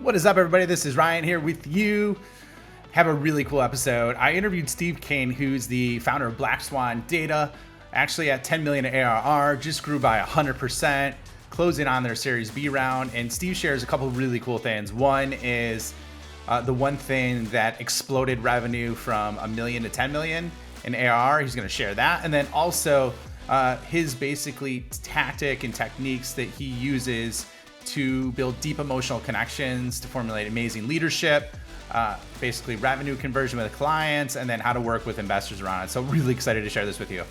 What is up, everybody? This is Ryan here with you. Have a really cool episode. I interviewed Steve Kane, who's the founder of Black Swan Data, actually at 10 million ARR, just grew by 100%, closing on their Series B round. And Steve shares a couple of really cool things. One is the one thing that exploded revenue from 1 million to 10 million in ARR. He's going to share that. And then also his basically tactic and techniques that he uses to build deep emotional connections, to formulate amazing leadership, basically revenue conversion with clients, and then how to work with investors around it. So really excited to share this with you.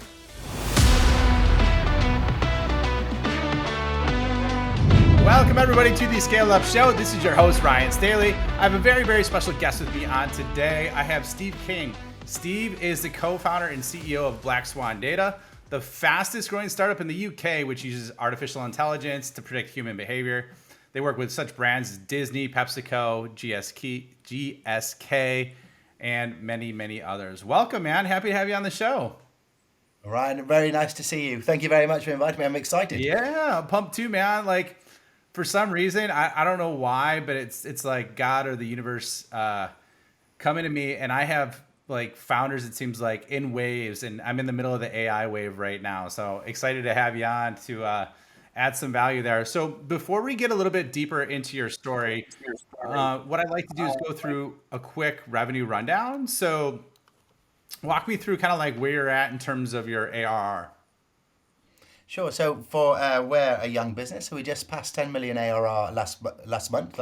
Welcome everybody to the Scale Up Show. This is your host, Ryan Staley. I have a very, very special guest with me on today. I have Steve Kane. Steve is the co-founder and CEO of Black Swan Data, the fastest growing startup in the UK, which uses artificial intelligence to predict human behavior. They work with such brands as Disney, Pepsi Co, GSK, and many, many others. Welcome, man. Happy to have you on the show. Ryan, very nice to see you. Thank you very much for inviting me. I'm excited. Yeah, pumped too, man. Like, for some reason, I don't know why, but it's like God or the universe coming to me, and I have like founders, it seems like, in waves, and I'm in the middle of the AI wave right now. So excited to have you on to add some value there. So before we get a little bit deeper into your story, what I'd like to do is go through a quick revenue rundown. So walk me through kind of like where you're at in terms of your ARR. Sure. So we're a young business, so we just passed 10 million ARR last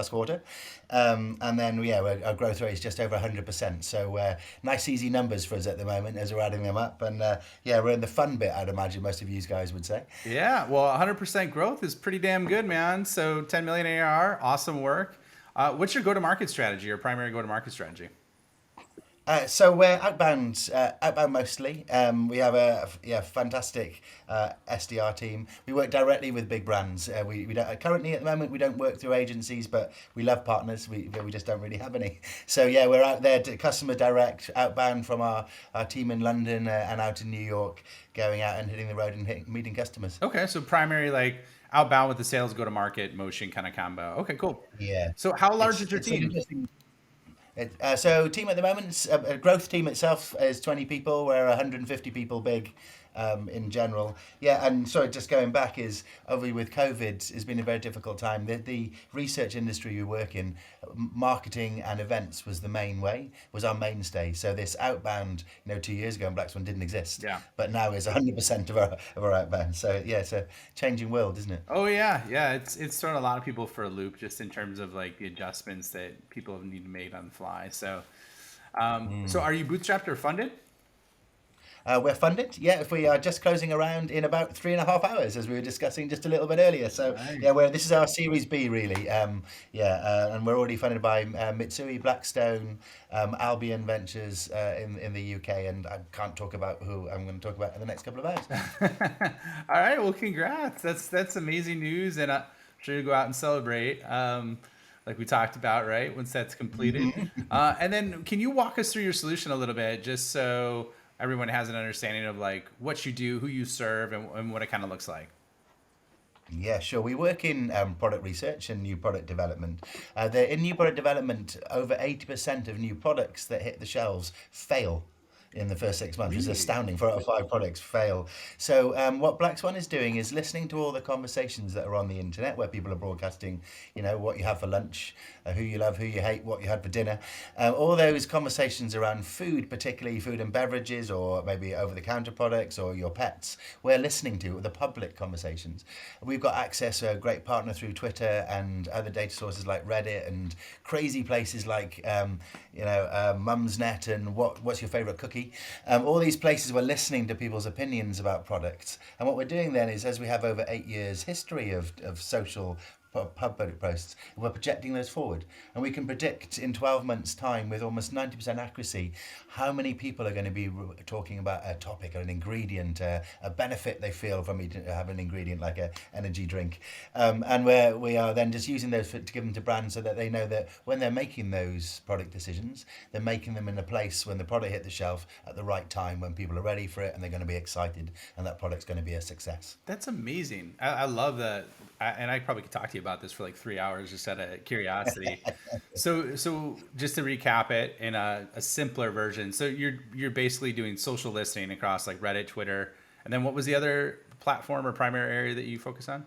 quarter, and then our growth rate is just over 100%. So nice easy numbers for us at the moment as we're adding them up, and we're in the fun bit. I'd imagine most of you guys would say. Yeah, well, 100% growth is pretty damn good, man. So 10 million ARR, awesome work. What's your go-to-market strategy, your primary go-to-market strategy? So we're outbound mostly. We have a fantastic SDR team. We work directly with big brands. We don't, currently at the moment we don't work through agencies, but we love partners. We just don't really have any. So yeah, we're out there to customer direct, outbound from our team in London and out in New York, going out and hitting the road and meeting customers. Okay, so primary like outbound with the sales go-to-market motion kind of combo. Okay, cool. Yeah. So how large is your team? So team at the moment, a growth team itself is 20 people. We're 150 people big in general. Yeah, and sorry, just going back is obviously with COVID, it's been a very difficult time. The research industry we work in, marketing and events was our mainstay. So this outbound, 2 years ago in Black Swan didn't exist. Yeah. But now is 100% of our outbound. So yeah, it's a changing world, isn't it? Oh yeah. It's thrown a lot of people for a loop just in terms of like the adjustments that people have need to make on the fly. So, so are you bootstrapped or funded? We're funded, yeah. If we are just closing around in about 3.5 hours, as we were discussing just a little bit earlier. So Nice. yeah, this is our Series B really. And we're already funded by Mitsui, Blackstone, Albion Ventures in the UK, and I can't talk about who I'm going to talk about in the next couple of hours. All right, well, congrats. That's amazing news, and I'm sure you'll go out and celebrate, like we talked about, right? Once that's completed. And then, can you walk us through your solution a little bit, just so everyone has an understanding of like what you do, who you serve, and what it kind of looks like? Yeah, sure. We work in product research and new product development. In new product development, over 80% of new products that hit the shelves fail in the first 6 months. It's Really? astounding. 4 out of 5 products fail. So what Black Swan is doing is listening to all the conversations that are on the internet where people are broadcasting, what you have for lunch, who you love, who you hate, what you had for dinner. All those conversations around food, particularly food and beverages, or maybe over-the-counter products or your pets, we're listening to the public conversations. We've got access to a great partner through Twitter and other data sources like Reddit and crazy places like, Mumsnet and what's your favorite cookie. All these places we're listening to people's opinions about products. And what we're doing then is, as we have over 8 years history of social public posts, we're projecting those forward, and we can predict in 12 months time with almost 90% accuracy how many people are going to be talking about a topic or an ingredient, a benefit they feel from having an ingredient like an energy drink, and we are then just using those to give them to brands so that they know that when they're making those product decisions, they're making them in a place when the product hit the shelf at the right time, when people are ready for it and they're going to be excited and that product's going to be a success. That's amazing. I love that. And I probably could talk to you about this for like 3 hours just out of curiosity. So just to recap it in a simpler version. So you're basically doing social listening across like Reddit, Twitter, and then what was the other platform or primary area that you focus on?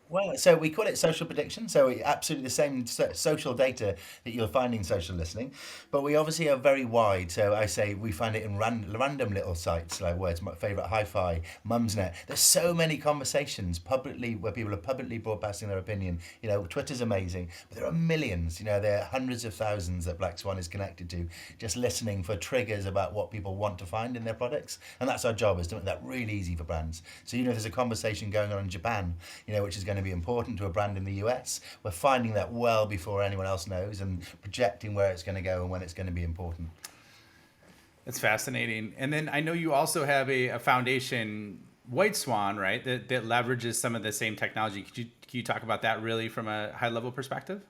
Well, so we call it social prediction. So absolutely the same social data that you'll find in social listening, but we obviously are very wide. So I say we find it in random little sites like where's my favorite hi-fi, Mumsnet. There's so many conversations publicly where people are publicly broadcasting their opinion. You know, Twitter's amazing, but there are millions. You know, there are hundreds of thousands that Black Swan is connected to, just listening for triggers about what people want to find in their products, and that's our job is to make that really easy for brands. So you know, there's a conversation going on in Japan, you know, which is going to be important to a brand in the US. We're finding that well before anyone else knows and projecting where it's going to go and when it's going to be important. That's fascinating. And then I know you also have a foundation, White Swan, right? That leverages some of the same technology. Could you talk about that really from a high level perspective?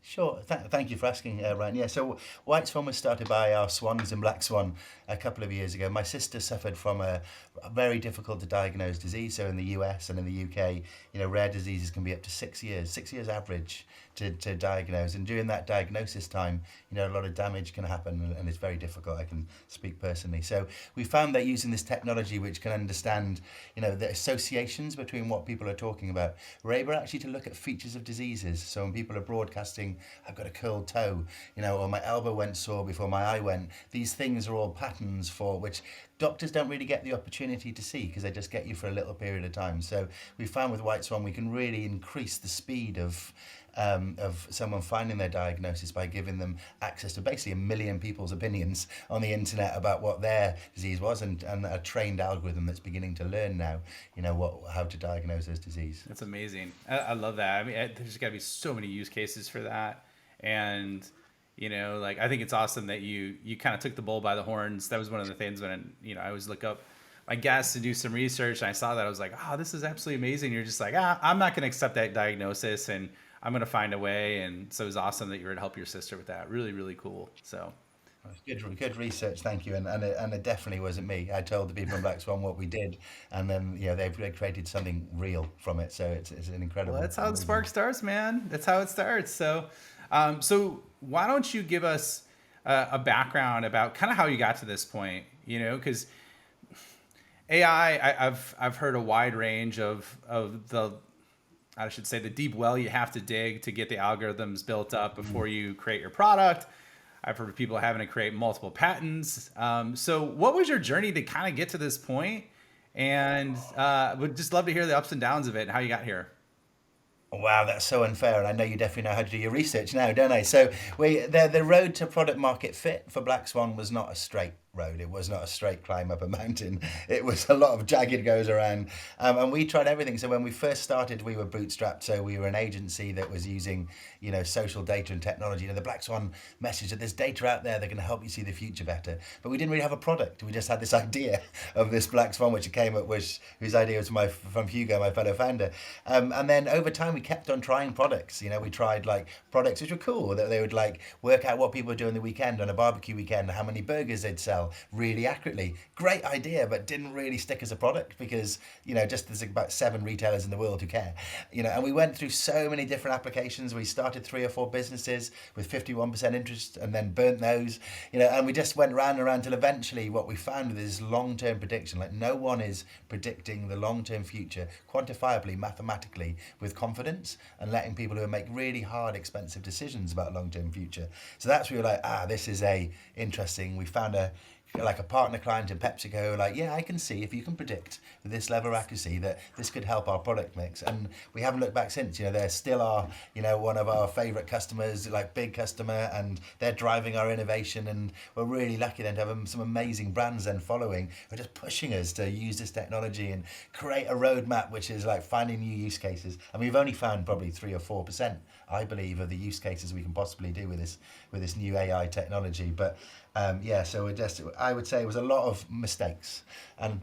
Sure. Thank you for asking, Ryan. Yeah, so White Swan was started by our swans in Black Swan a couple of years ago. My sister suffered from a very difficult to diagnose disease. So in the US and in the UK, you know, rare diseases can be up to 6 years average to diagnose. And during that diagnosis time, you know, a lot of damage can happen and it's very difficult. I can speak personally. So we found that using this technology, which can understand, you know, the associations between what people are talking about, we're able actually to look at features of diseases. So when people are broadcasting, I've got a curled toe, you know, or my elbow went sore before my eye went, these things are all patterns for which doctors don't really get the opportunity to see because they just get you for a little period of time. So we found with White Swan we can really increase the speed of someone finding their diagnosis by giving them access to basically a million people's opinions on the internet about what their disease was, and a trained algorithm that's beginning to learn now, you know, how to diagnose this disease. That's amazing. I love that. I mean, there's got to be so many use cases for that. And, you know, like I think it's awesome that you kind of took the bull by the horns. That was one of the things when, you know, I always look up my guests to do some research and I saw that I was like, oh, this is absolutely amazing. You're just like, I'm not going to accept that diagnosis and I'm going to find a way. And so it was awesome that you were to help your sister with that. Really, really cool. So Good research, thank you. And it definitely wasn't me. I told the people in Black Swan what we did, and then you know they created something real from it. So it's an well, incredible. that's how the Amazing. spark starts, man. That's how it starts. So why don't you give us a background about kind of how you got to this point? You know, because I've heard a wide range of the, I should say, the deep well you have to dig to get the algorithms built up before you create your product. I've heard of people having to create multiple patents. So what was your journey to kind of get to this point? And would just love to hear the ups and downs of it and how you got here. Wow, that's so unfair, and I know you definitely know how to do your research now, don't I? So the road to product market fit for Black Swan was not a straight road. It was not a straight climb up a mountain. It was a lot of jagged goes around, and we tried everything. So when we first started, we were bootstrapped. So we were an agency that was using, you know, social data and technology. You know, the Black Swan message that there's data out there that can help you see the future better. But we didn't really have a product. We just had this idea of this Black Swan, which came up whose idea was from Hugo, my fellow founder. And then over time, we kept on trying products. You know, we tried like products which were cool that they would like work out what people would do on the weekend on a barbecue weekend, how many burgers they'd sell really accurately. Great idea, but didn't really stick as a product because, you know, just there's about 7 retailers in the world who care. You know, and we went through so many different applications. We started 3 or 4 businesses with 51% interest and then burnt those, you know, and we just went round and round till eventually what we found with this long-term prediction, like no one is predicting the long-term future quantifiably, mathematically with confidence and letting people who make really hard, expensive decisions about long-term future. So that's where we were like, this is interesting. We found a partner client in Pepsi Co, like, yeah, I can see if you can predict with this level of accuracy that this could help our product mix. And we haven't looked back since. You know, they're still one of our favorite customers, like big customer, and they're driving our innovation. And we're really lucky then to have some amazing brands then following, who are just pushing us to use this technology and create a roadmap, which is like finding new use cases. And we've only found probably 3 or 4%, I believe, of the use cases we can possibly do with this new AI technology. But so I would say it was a lot of mistakes,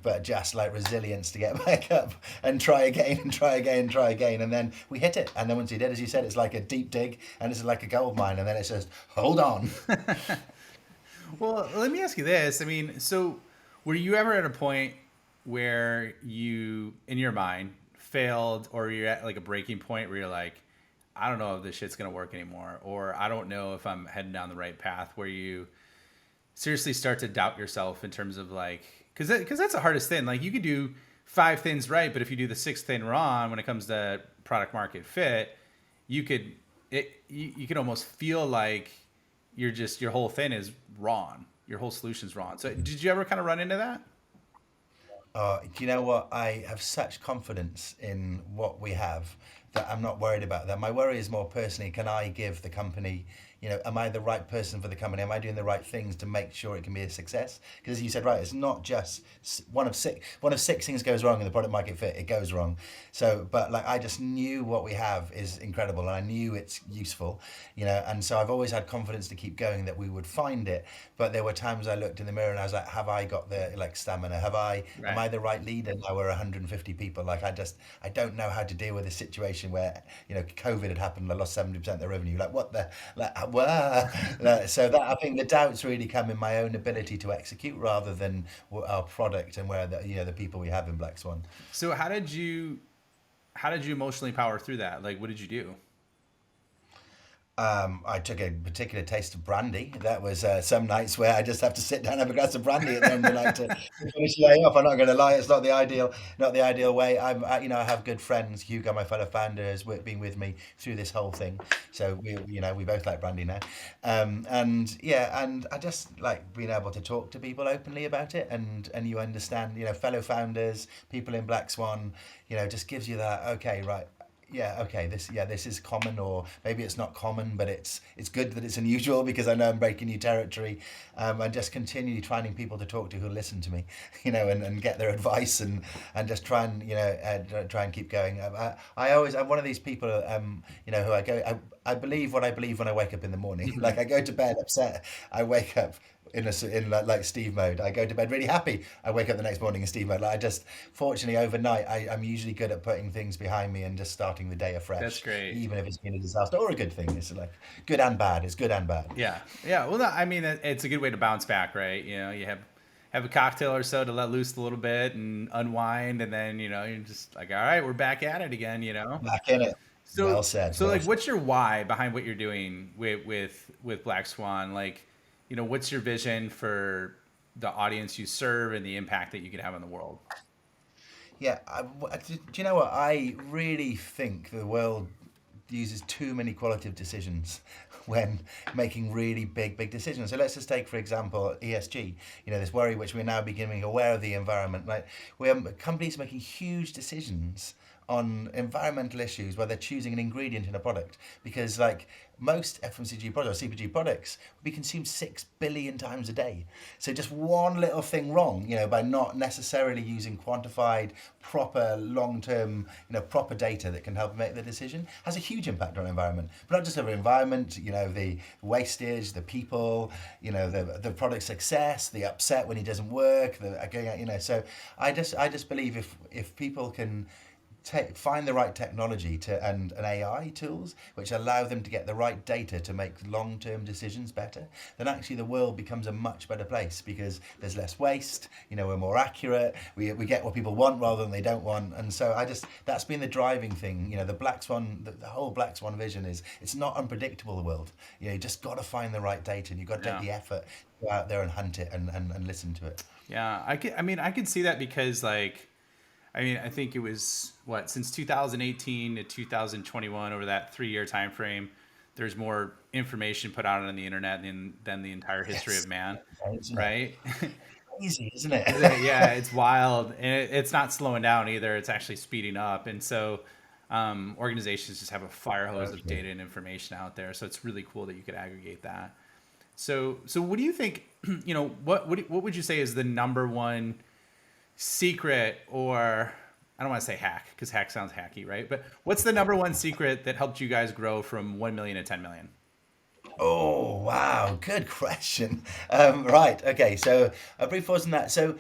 but just like resilience to get back up and try again and try again and try again, and then we hit it. And then once we did, as you said, it's like a deep dig, and it's like a gold mine, and then it's just hold on. Well, let me ask you this. I mean, so were you ever at a point where you, in your mind, failed, or you're at like a breaking point where you're like, I don't know if this shit's gonna work anymore, or I don't know if I'm heading down the right path, where you seriously start to doubt yourself in terms of like, because that's the hardest thing. Like you could do five things right, but if you do the sixth thing wrong when it comes to product market fit, you could you could almost feel like your whole thing is wrong. Your whole solution's wrong. So did you ever kind of run into that? Do you know what? I have such confidence in what we have that I'm not worried about that. My worry is more personally, can I give the company, am I the right person for the company? Am I doing the right things to make sure it can be a success? Because as you said, right, it's not just one of six things goes wrong in the product market fit, it goes wrong. So, but like I just knew what we have is incredible and I knew it's useful, and so I've always had confidence to keep going that we would find it. But there were times I looked in the mirror and I was like, have I got the like stamina? Am Right. I the right leader now? We're 150 people. Like I don't know how to deal with a situation where COVID had happened. I lost 70% of the revenue. Like what the like wow. So that I think the doubts really come in my own ability to execute rather than our product and where the people we have in Black Swan. So how did you emotionally power through that? Like, what did you do? I took a particular taste of brandy. That was some nights where I just have to sit down and have a glass of brandy at the end of the night to finish the day off. I'm not going to lie; it's not the ideal way. I have good friends. Hugo, my fellow founder, has been with me through this whole thing. So we both like brandy now, and yeah, and I just like being able to talk to people openly about it, and you understand, fellow founders, people in Black Swan, just gives you that okay, right, yeah, okay, this is common, or maybe it's not common, but it's good that it's unusual because I know I'm breaking new territory. And just continually finding people to talk to who listen to me, and get their advice, and just try and try and keep going. I'm one of these people, who I believe what I believe when I wake up in the morning. Like I go to bed upset, I wake up in like Steve mode. I go to bed really happy. I wake up the next morning in Steve mode. Like I just, fortunately, overnight, I'm usually good at putting things behind me and just starting the day That's afresh, great. even if it's been a disaster or a good thing. It's like good and bad. It's good and bad. Yeah, yeah. Well, I mean, it's a good way to bounce back, right? You have a cocktail or so to let loose a little bit and unwind, and then you're just like, all right, we're back at it again. Back in it. So Well said. so Well like, said. what's your why behind what you're doing with Black Swan? Like, what's your vision for the audience you serve and the impact that you can have on the world? Yeah, do you know what? I really think the world uses too many qualitative decisions when making really big decisions. So let's just take, for example, ESG. This worry which we're now becoming aware of the environment. Like we have companies making huge decisions on environmental issues where they're choosing an ingredient in a product because like most FMCG products or CPG products will be consumed 6 billion times a day. So just one little thing wrong, by not necessarily using quantified, proper, long-term, proper data that can help make the decision, has a huge impact on the environment. But not just over environment, the wastage, the people, the product success, the upset when it doesn't work, So I just believe if people can find the right technology and AI tools which allow them to get the right data to make long-term decisions better, then actually the world becomes a much better place because there's less waste, we're more accurate, we get what people want rather than they don't want. And so that's been the driving thing. The Black Swan, the whole Black Swan vision is it's not unpredictable, the world. You just got to find the right data and you've got to take Yeah. the effort to go out there and hunt it and listen to it. Yeah, I could see that because like, I think it was what, since 2018 to 2021, over that 3-year time frame, there's more information put out on the internet than the entire history Yes. of man, Isn't it? right? Crazy, isn't it? Yeah, it's wild, and it's not slowing down either. It's actually speeding up, and so organizations just have a fire hose of Okay. data and information out there. So it's really cool that you could aggregate that. So what do you think? What would you say is the number one secret, or I don't want to say hack because hack sounds hacky, right? But what's the number one secret that helped you guys grow from 1 million to 10 million? Oh, wow. Good question. Right. Okay. So a brief pause on that. So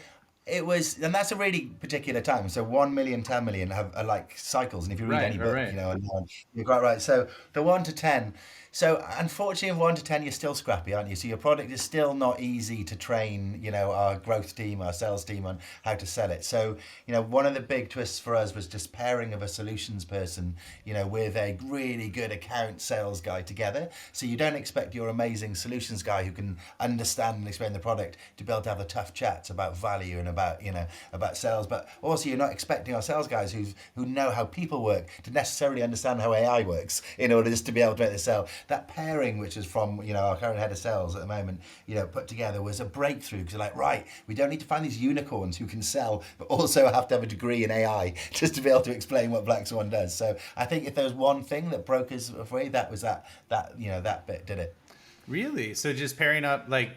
it was, and that's a really particular time. So 1 million, 10 million are like cycles. And if you read Right, any right, book, right. you're quite right. So the 1 to 10. So unfortunately, in 1 to 10, you're still scrappy, aren't you? So your product is still not easy to train. Our growth team, our sales team on how to sell it. So one of the big twists for us was just pairing of a solutions person, with a really good account sales guy together. So you don't expect your amazing solutions guy who can understand and explain the product to be able to have the tough chats about value and about sales, but also you're not expecting our sales guys who know how people work to necessarily understand how AI works in order just to be able to make the sale. That pairing, which is from our current head of sales at the moment, put together was a breakthrough because like, right, we don't need to find these unicorns who can sell, but also have to have a degree in AI just to be able to explain what Black Swan does. So I think if there was one thing that broke us away, that was that bit did it. Really? So just pairing up, like,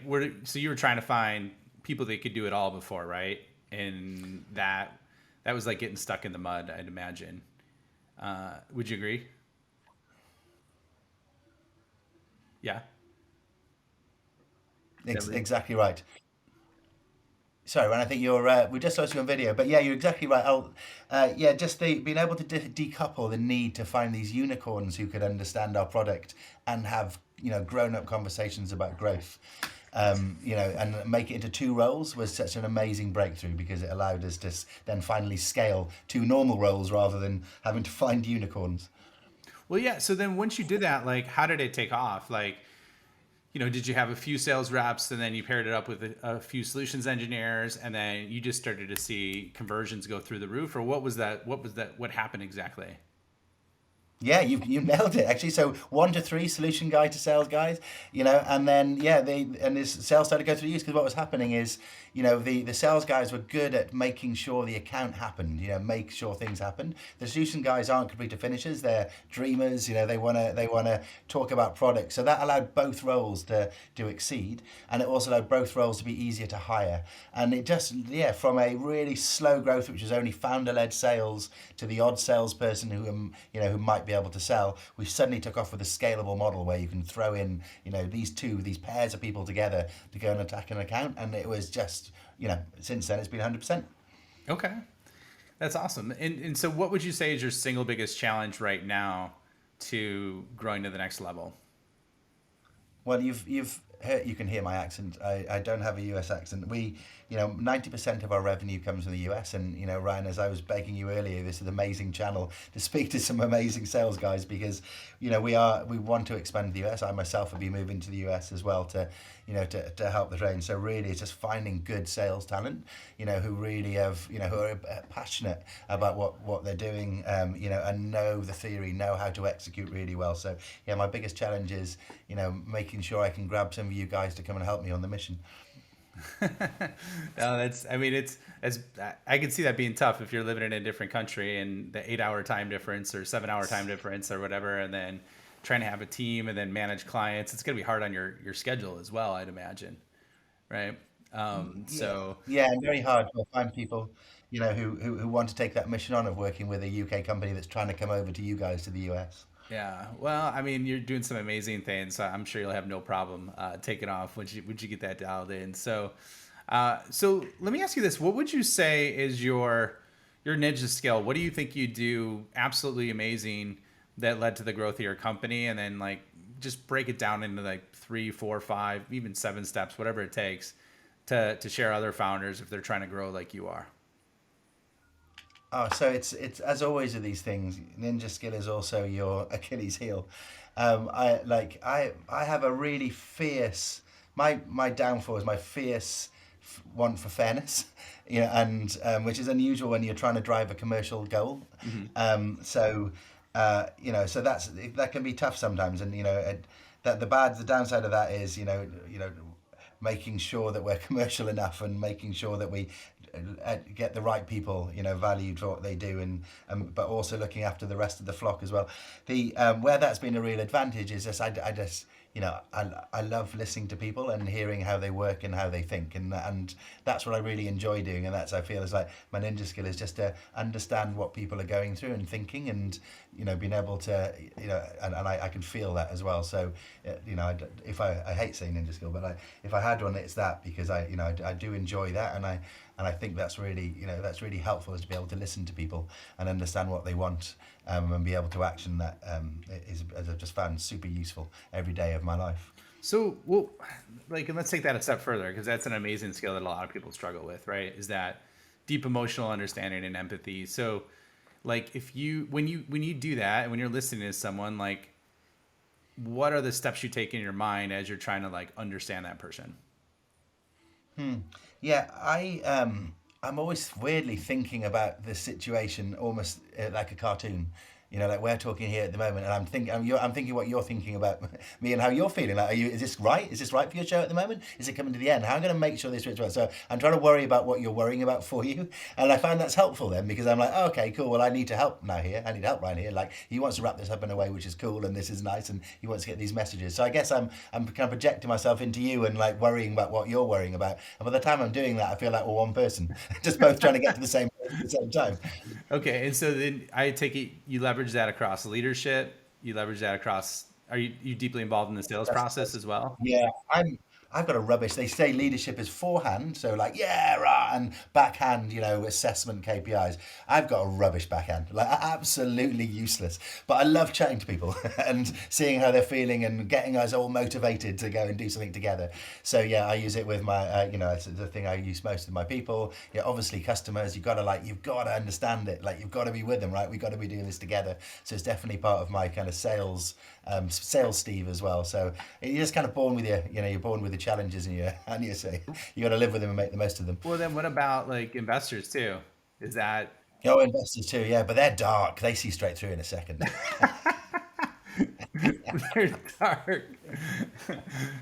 so you were trying to find people that could do it all before, right? And that was like getting stuck in the mud, I'd imagine. Would you agree? Yeah. Exactly right. Sorry, Ron, I think we just lost you on video, but yeah, you're exactly right. Just being able to decouple the need to find these unicorns who could understand our product and have grown-up conversations about growth, and make it into two roles was such an amazing breakthrough because it allowed us to then finally scale two normal roles rather than having to find unicorns. Well, yeah. So then once you did that, like, how did it take off? Like, did you have a few sales reps and then you paired it up with a few solutions engineers and then you just started to see conversions go through the roof, or what was that? What happened exactly? Yeah, you nailed it actually. So 1 to 3 solution guy to sales guys, and then this sales started to go through use because what was happening is, the sales guys were good at making sure the account happened, make sure things happened. The solution guys aren't completer finishers; they're dreamers. They wanna talk about products. So that allowed both roles to exceed, and it also allowed both roles to be easier to hire. And it just from a really slow growth, which was only founder led sales, to the odd salesperson who might be able to sell, we suddenly took off with a scalable model where you can throw in, these pairs of people together to go and attack an account. And it was just, since then it's been 100%. Okay. That's awesome. And so what would you say is your single biggest challenge right now to growing to the next level? Well, you've heard, you can hear my accent. I don't have a US accent. 90% of our revenue comes from the US. And, Ryan, as I was begging you earlier, this is an amazing channel to speak to some amazing sales guys because, we want to expand the US. I myself will be moving to the US as well to help the train. So really it's just finding good sales talent, who really have, who are passionate about what they're doing, and know the theory, know how to execute really well. So yeah, my biggest challenge is, making sure I can grab some of you guys to come and help me on the mission. No, I mean, I can see that being tough if you're living in a different country and the 8 hour time difference or 7 hour time difference or whatever, and then trying to have a team and then manage clients. It's going to be hard on your schedule as well, I'd imagine. Right. Yeah, So yeah, and very hard to find people, who want to take that mission on of working with a UK company that's trying to come over to you guys to the US. yeah, well, I mean, you're doing some amazing things, so I'm sure you'll have no problem taking off once you get that dialed in. So let me ask you this: what would you say is your ninja skill? What do you think you do absolutely amazing that led to the growth of your company? And then like just break it down into like 3, 4, 5, even 7 steps, whatever it takes to share other founders if they're trying to grow like you are. Oh, so it's as always with these things, ninja skill is also your Achilles heel. I have a really fierce, my downfall is my fierce want for fairness, and which is unusual when you're trying to drive a commercial goal. Hmm. So that can be tough sometimes, and that the downside of that is making sure that we're commercial enough and making sure that we get the right people, valued for what they do, and but also looking after the rest of the flock as well. The Where that's been a real advantage is just I just I love listening to people and hearing how they work and how they think, and that's what I really enjoy doing, and that's I feel is like my ninja skill is just to understand what people are going through and thinking, and being able to and I can feel that as well. So if I hate saying ninja skill, but if I had one, it's that because I do enjoy that, and And I think that's really, that's really helpful, is to be able to listen to people and understand what they want, and be able to action that, is, as I've just found, super useful every day of my life. So, well, like, and let's take that a step further, because that's an amazing skill that a lot of people struggle with, right? Is that deep emotional understanding and empathy. So, like, if you when you do that, and when you're listening to someone, like, what are the steps you take in your mind as you're trying to like understand that person? Yeah, I'm always weirdly thinking about the situation almost, like a cartoon. Like we're talking here at the moment, and I'm thinking what you're thinking about me and how you're feeling. Like, is this right? Is this right for your show at the moment? Is it coming to the end? How am I going to make sure this fits right? So I'm trying to worry about what you're worrying about for you, and I find that's helpful then, because I'm like, oh, okay, cool. Well, I need to help now here. I need help right here. Like, he wants to wrap this up in a way which is cool, and this is nice, and he wants to get these messages. So I guess I'm kind of projecting myself into you and like worrying about what you're worrying about. And by the time I'm doing that, I feel like we're one person, just both trying to get to the same place at the same time. Okay, and so then I take it you leverage that across leadership. You leverage that across. Are you deeply involved in the sales process as well? Yeah, I've got a rubbish. They say leadership is forehand, so like yeah, rah, and backhand, assessment KPIs. I've got a rubbish backhand, like absolutely useless. But I love chatting to people and seeing how they're feeling and getting us all motivated to go and do something together. So yeah, I use it with my, it's the thing I use most with my people. Yeah, obviously customers. You've got to understand it. Like, you've got to be with them, right? We've got to be doing this together. So it's definitely part of my kind of sales Steve as well. So you're just kind of born with you're born with the challenges, and you say you got to live with them and make the most of them. Well, then what about like investors too? Is that Oh, investors too, yeah, but they're dark. They see straight through in a second. they're dark?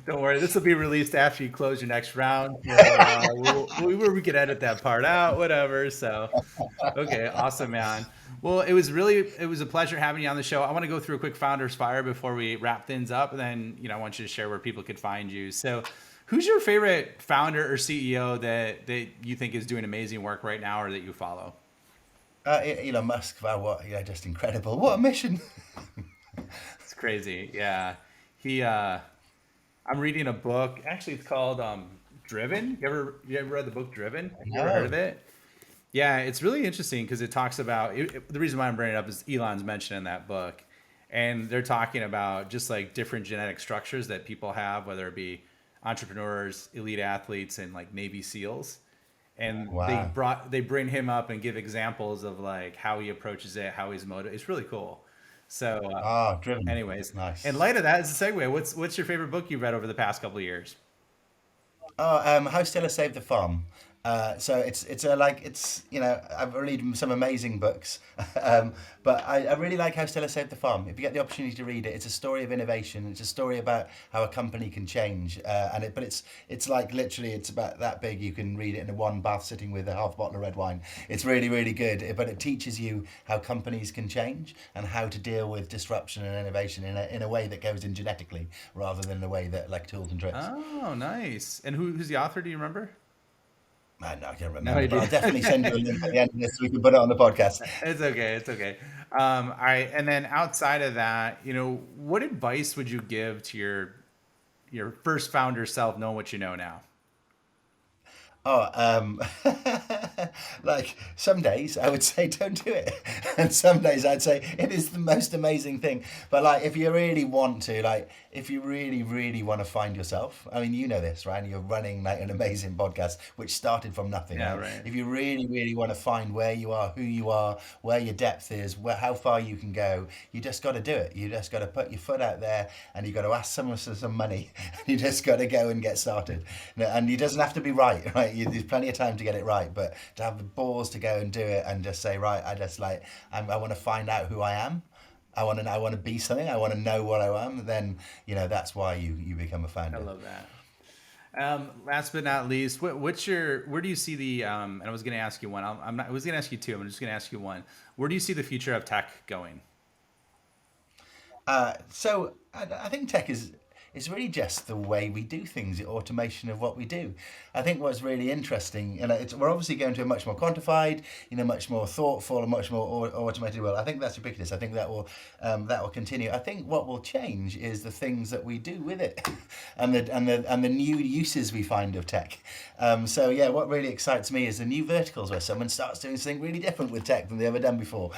Don't worry, this will be released after you close your next round. So, we can edit that part out, whatever. So, okay, awesome, man. Well, it was a pleasure having you on the show. I want to go through a quick founder's fire before we wrap things up, and then I want you to share where people could find you. So, who's your favorite founder or CEO that you think is doing amazing work right now, or that you follow? Elon Musk, wow, what, just incredible. What a mission. It's crazy. Yeah, he. I'm reading a book. Actually, it's called Driven. You ever read the book Driven? You ever heard of No. it? Yeah, it's really interesting because it talks about the reason why I'm bringing it up is Elon's mentioned in that book, and they're talking about just like different genetic structures that people have, whether it be entrepreneurs, elite athletes, and like Navy SEALs. And Wow. they bring him up and give examples of like how he approaches it, how he's motivated. It's really cool. So, Driven. anyways, in Nice. light of that, as a segue, what's your favorite book you've read over the past couple of years? How Stella Saved the Farm. So it's a like it's I've read some amazing books, but I really like How Stella Saved the Farm. If you get the opportunity to read it, it's a story of innovation. It's a story about how a company can change, but it's like literally it's about that big. You can read it in a one bath sitting with a half bottle of red wine. It's really really good, but it teaches you how companies can change and how to deal with disruption and innovation in a way that goes in genetically rather than in a way that like tools and tricks. Oh, nice. And who's the author? Do you remember? Man, no, I can't No remember, but idea. I'll definitely send you a link at the end of this so we can put it on the podcast. It's okay. It's okay. All right. And then outside of that, what advice would you give to your first founder self, knowing what you know now? Oh, like some days I would say don't do it, and some days I'd say it is the most amazing thing. But like, if you really want to, like, if you really, really want to find yourself, I mean, you know this, right? You're running like an amazing podcast which started from nothing, Yeah. right? Right. If you really, really want to find where you are, who you are, where your depth is, how far you can go, you just got to do it. You just got to put your foot out there, and you got to ask someone for some money. You just got to go and get started, and it doesn't have to be right, right? There's plenty of time to get it right, but to have the balls to go and do it and just say, right, I want to find out who I am. I want to be something. I want to know what I am. Then that's why you become a I founder. love that. Last but not least, where do you see the, and I was going to ask you one, I was going to ask you two, I'm just going to ask you one. Where do you see the future of tech going? So I think tech is is really just the way we do things, the automation of what we do. I think what's really interesting, and we're obviously going to a much more quantified, much more thoughtful, and much more automated world. I think that's ubiquitous. I think that will continue. I think what will change is the things that we do with it, and the new uses we find of tech. So yeah, what really excites me is the new verticals where someone starts doing something really different with tech than they've ever done before.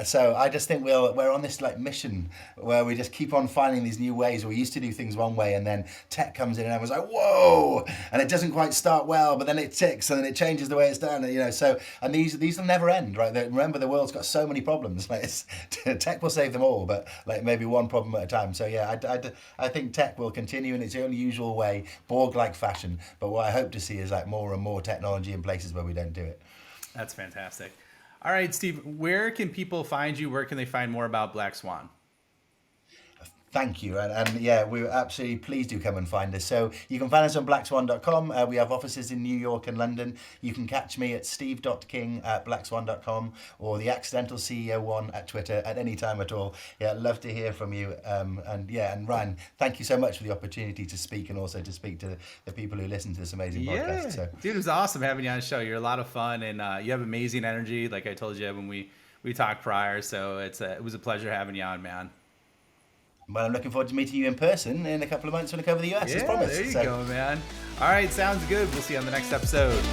So I just think we're on this like mission where we just keep on finding these new ways. We used to do things one way, and then tech comes in, and everyone's like, "Whoa!" And it doesn't quite start well, but then it ticks, and then it changes the way it's done. And these will never end, right? Remember, the world's got so many problems. Like tech will save them all, but like maybe one problem at a time. So yeah, I think tech will continue in its own usual way, Borg-like fashion. But what I hope to see is like more and more technology in places where we don't do it. That's fantastic. All right, Steve, where can people find you? Where can they find more about Black Swan? Thank you. And yeah, we absolutely, please do come and find us. So you can find us on blackswan.com. We have offices in New York and London. You can catch me at steve.king@blackswan.com or the Accidental CEO one at Twitter at any time at all. Yeah, I'd love to hear from you. And Ryan, thank you so much for the opportunity to speak and also to speak to the people who listen to this amazing podcast. So. Dude, it was awesome having you on the show. You're a lot of fun, and you have amazing energy, like I told you when we talked prior. So it was a pleasure having you on, man. Well, I'm looking forward to meeting you in person in a couple of months when I cover the US, as promised. There you go, man. All right, sounds good. We'll see you on the next episode.